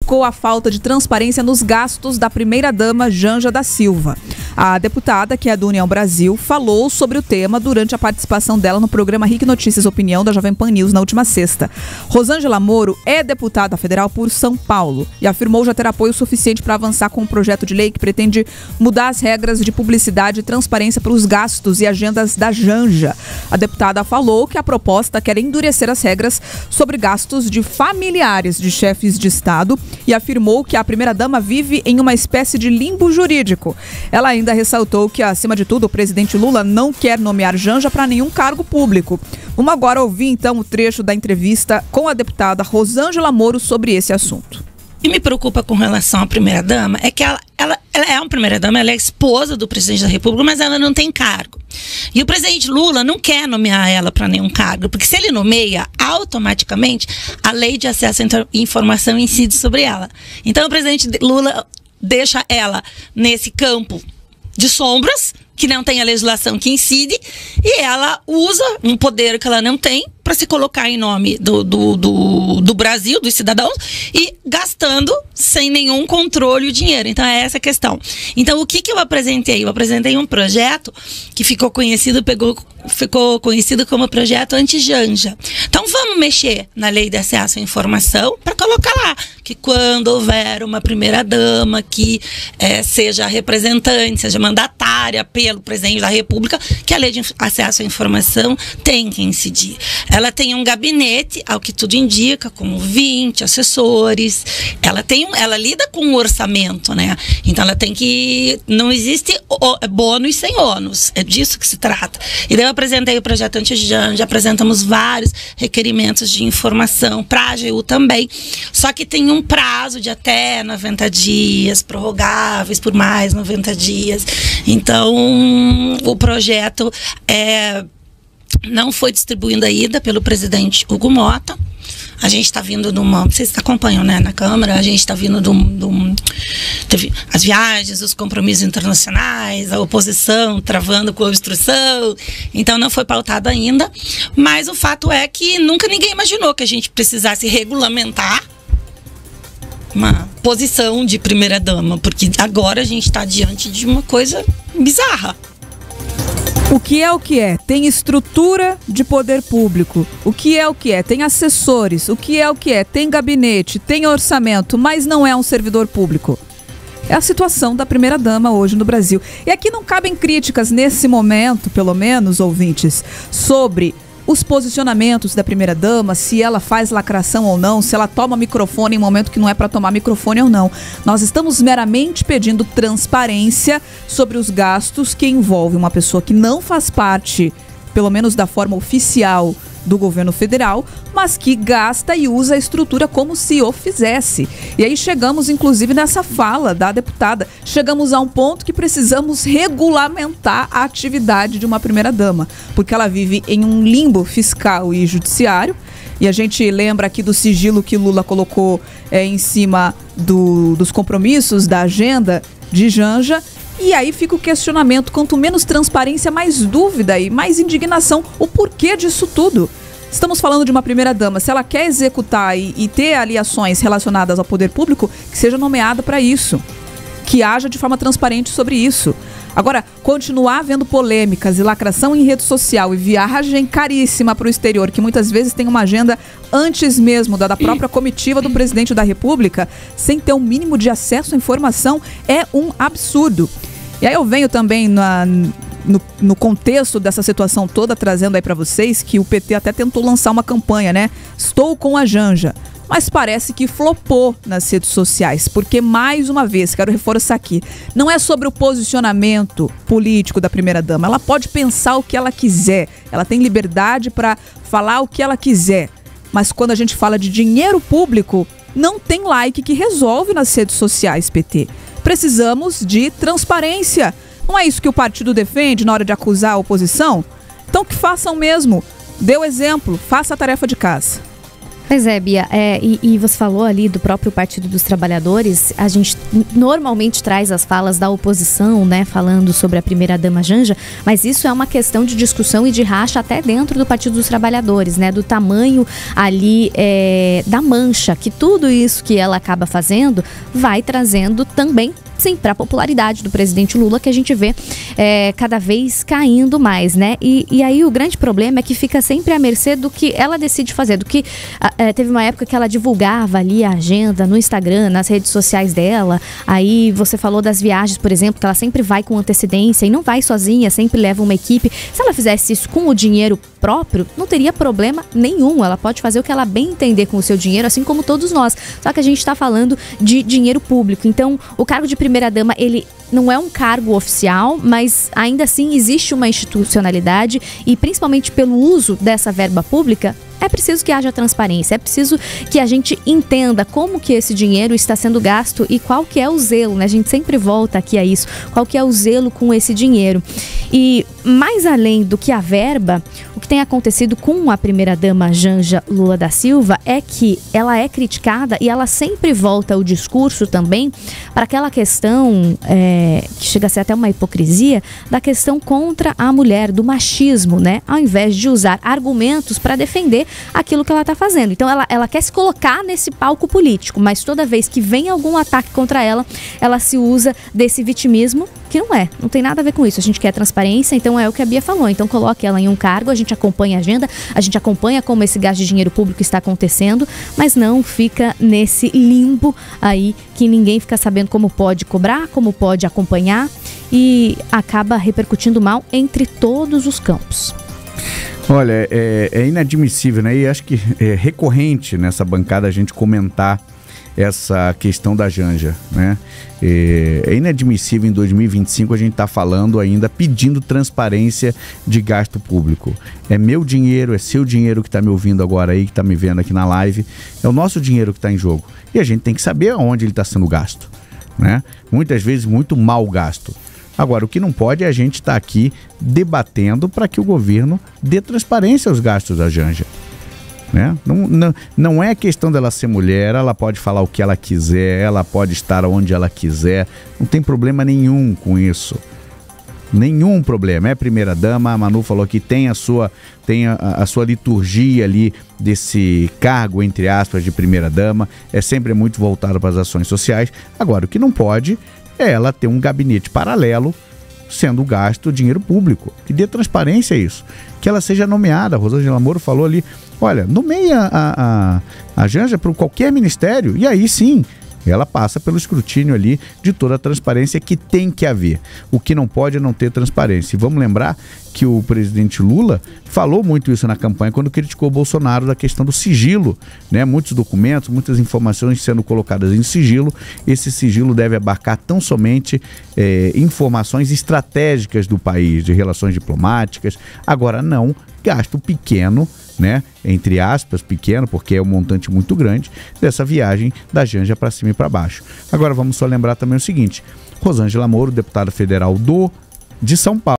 criticou a falta de transparência nos gastos da primeira-dama Janja da Silva. A deputada, que é do União Brasil, falou sobre o tema durante a participação dela no programa RIC Notícias Opinião da Jovem Pan News na última sexta. Rosângela Moro é deputada federal por São Paulo e afirmou já ter apoio suficiente para avançar com um projeto de lei que pretende mudar as regras de publicidade e transparência para os gastos e agendas da Janja. A deputada falou que a proposta quer endurecer as regras sobre gastos de familiares de chefes de Estado e afirmou que a primeira-dama vive em uma espécie de limbo jurídico. Ela ainda ressaltou que, acima de tudo, o presidente Lula não quer nomear Janja para nenhum cargo público. Vamos agora ouvir, então, o trecho da entrevista com a deputada Rosângela Moro sobre esse assunto. O que me preocupa com relação à primeira-dama é que ela é uma primeira-dama, ela é esposa do presidente da República, mas ela não tem cargo. E o presidente Lula não quer nomear ela para nenhum cargo, porque se ele nomeia, automaticamente a lei de acesso à informação incide sobre ela. Então o presidente Lula deixa ela nesse campo de sombras, que não tem a legislação que incide, e ela usa um poder que ela não tem para se colocar em nome do Brasil, dos cidadãos, e gastando sem nenhum controle o dinheiro. Então é essa a questão. Então o que eu apresentei? Eu apresentei um projeto que ficou conhecido como projeto anti-Janja. Então vamos mexer na lei de acesso à informação para colocar lá que quando houver uma primeira-dama que seja representante, seja mandatária pelo presidente da República, que a lei de acesso à informação tem que incidir. Ela tem um gabinete, ao que tudo indica, com 20 assessores. Ela lida com o orçamento, né? Então ela tem que... Não existe bônus sem ônus. É disso que se trata. E daí eu apresentei o projeto anti-Janja, apresentamos vários requerimentos de informação para a AGU também. Só que tem um prazo de até 90 dias, prorrogáveis por mais 90 dias. Então, o projeto não foi distribuído ainda pelo presidente Hugo Mota. A gente está vindo de uma... Vocês acompanham, né, na Câmara? A gente está vindo teve as viagens, os compromissos internacionais, a oposição travando com a obstrução. Então não foi pautado ainda. Mas o fato é que nunca ninguém imaginou que a gente precisasse regulamentar uma posição de primeira-dama. Porque agora a gente está diante de uma coisa bizarra. O que é o que é? Tem estrutura de poder público. O que é o que é? Tem assessores. O que é o que é? Tem gabinete, tem orçamento, mas não é um servidor público. É a situação da primeira-dama hoje no Brasil. E aqui não cabem críticas nesse momento, pelo menos, ouvintes, sobre os posicionamentos da primeira-dama, se ela faz lacração ou não, se ela toma microfone em momento que não é para tomar microfone ou não. Nós estamos meramente pedindo transparência sobre os gastos que envolvem uma pessoa que não faz parte, pelo menos da forma oficial, do governo federal, mas que gasta e usa a estrutura como se o fizesse. E aí chegamos, inclusive, nessa fala da deputada, chegamos a um ponto que precisamos regulamentar a atividade de uma primeira-dama, porque ela vive em um limbo fiscal e judiciário, e a gente lembra aqui do sigilo que Lula colocou em cima dos compromissos, da agenda de Janja. E aí fica o questionamento, quanto menos transparência, mais dúvida e mais indignação, o porquê disso tudo. Estamos falando de uma primeira-dama, se ela quer executar e ter ali ações relacionadas ao poder público, que seja nomeada para isso, que haja de forma transparente sobre isso. Agora, continuar vendo polêmicas e lacração em rede social e viagem caríssima para o exterior, que muitas vezes tem uma agenda antes mesmo da própria comitiva do presidente da República, sem ter um mínimo de acesso à informação, é um absurdo. E aí eu venho também no contexto dessa situação toda, trazendo aí para vocês que o PT até tentou lançar uma campanha, né? Estou com a Janja. Mas parece que flopou nas redes sociais, porque, mais uma vez, quero reforçar aqui, não é sobre o posicionamento político da primeira-dama. Ela pode pensar o que ela quiser, ela tem liberdade para falar o que ela quiser. Mas quando a gente fala de dinheiro público, não tem like que resolve nas redes sociais, PT. Precisamos de transparência. Não é isso que o partido defende na hora de acusar a oposição? Então que façam mesmo. Dê o exemplo, faça a tarefa de casa. Pois é, Bia, e você falou ali do próprio Partido dos Trabalhadores. A gente normalmente traz as falas da oposição, né, falando sobre a primeira-dama Janja, mas isso é uma questão de discussão e de racha até dentro do Partido dos Trabalhadores, né, do tamanho ali da mancha, que tudo isso que ela acaba fazendo vai trazendo também, sim, para a popularidade do presidente Lula, que a gente vê cada vez caindo mais, né? E aí o grande problema é que fica sempre à mercê do que ela decide fazer, do que teve uma época que ela divulgava ali a agenda no Instagram, nas redes sociais dela. Aí você falou das viagens, por exemplo, que ela sempre vai com antecedência e não vai sozinha, sempre leva uma equipe. Se ela fizesse isso com o dinheiro próprio, não teria problema nenhum. Ela pode fazer o que ela bem entender com o seu dinheiro, assim como todos nós. Só que a gente está falando de dinheiro público. Então, o cargo de primeira-dama, ele não é um cargo oficial, mas ainda assim existe uma institucionalidade e, principalmente pelo uso dessa verba pública, é preciso que haja transparência, é preciso que a gente entenda como que esse dinheiro está sendo gasto e qual que é o zelo, né? A gente sempre volta aqui a isso, qual que é o zelo com esse dinheiro. E mais além do que a verba, o que tem acontecido com a primeira-dama Janja Lula da Silva é que ela é criticada e ela sempre volta o discurso também para aquela questão, que chega a ser até uma hipocrisia, da questão contra a mulher, do machismo, né? Ao invés de usar argumentos para defender aquilo que ela está fazendo. Então ela quer se colocar nesse palco político, mas toda vez que vem algum ataque contra ela, ela se usa desse vitimismo, que não tem nada a ver com isso. A gente quer transparência, então é o que a Bia falou. Então coloque ela em um cargo, a gente acompanha a agenda, a gente acompanha como esse gasto de dinheiro público está acontecendo, mas não fica nesse limbo aí que ninguém fica sabendo como pode cobrar, como pode acompanhar e acaba repercutindo mal entre todos os campos. Olha, é inadmissível, né? E acho que é recorrente nessa bancada a gente comentar essa questão da Janja, né? É inadmissível em 2025 a gente tá falando ainda, pedindo transparência de gasto público. É meu dinheiro, é seu dinheiro que tá me ouvindo agora aí, que tá me vendo aqui na live. É o nosso dinheiro que tá em jogo. E a gente tem que saber aonde ele tá sendo gasto, né? Muitas vezes muito mal gasto. Agora, o que não pode é a gente estar aqui debatendo para que o governo dê transparência aos gastos da Janja, né? Não é questão dela ser mulher, ela pode falar o que ela quiser, ela pode estar onde ela quiser, não tem problema nenhum com isso. Nenhum problema. É primeira-dama, a Manu falou que tem a sua liturgia ali desse cargo, entre aspas, de primeira-dama, é sempre muito voltado para as ações sociais. Agora, o que não pode é ela ter um gabinete paralelo sendo gasto dinheiro público, que dê transparência a isso, que ela seja nomeada. A Rosângela Moro falou ali, olha, nomeia a Janja para qualquer ministério e aí sim, ela passa pelo escrutínio ali de toda a transparência que tem que haver. O que não pode é não ter transparência. E vamos lembrar que o presidente Lula falou muito isso na campanha quando criticou o Bolsonaro da questão do sigilo, né? Muitos documentos, muitas informações sendo colocadas em sigilo. Esse sigilo deve abarcar tão somente informações estratégicas do país, de relações diplomáticas. Agora não, gasto pequeno, né, entre aspas, pequeno, porque é um montante muito grande, dessa viagem da Janja para cima e para baixo. Agora vamos só lembrar também o seguinte, Rosângela Moro, deputada federal de São Paulo,